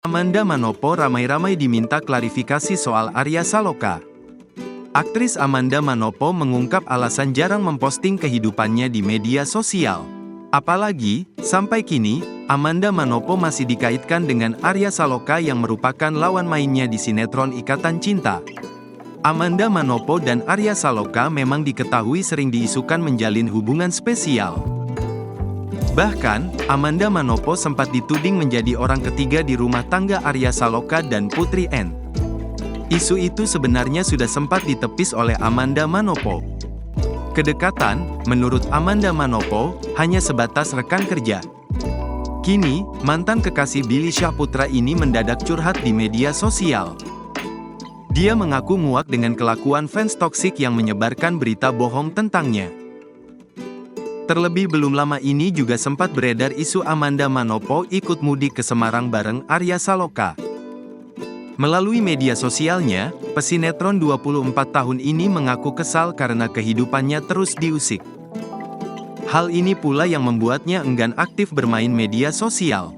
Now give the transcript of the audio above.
Amanda Manopo ramai-ramai diminta klarifikasi soal Arya Saloka. Aktris Amanda Manopo mengungkap alasan jarang memposting kehidupannya di media sosial. Apalagi, sampai kini, Amanda Manopo masih dikaitkan dengan Arya Saloka yang merupakan lawan mainnya di sinetron Ikatan Cinta. Amanda Manopo dan Arya Saloka memang diketahui sering diisukan menjalin hubungan spesial. Bahkan, Amanda Manopo sempat dituding menjadi orang ketiga di rumah tangga Arya Saloka dan Putri N. Isu itu sebenarnya sudah sempat ditepis oleh Amanda Manopo. Kedekatan, menurut Amanda Manopo, hanya sebatas rekan kerja. Kini, mantan kekasih Billy Syahputra ini mendadak curhat di media sosial. Dia mengaku muak dengan kelakuan fans toksik yang menyebarkan berita bohong tentangnya. Terlebih belum lama ini juga sempat beredar isu Amanda Manopo ikut mudik ke Semarang bareng Arya Saloka. Melalui media sosialnya, pesinetron 24 tahun ini mengaku kesal karena kehidupannya terus diusik. Hal ini pula yang membuatnya enggan aktif bermain media sosial.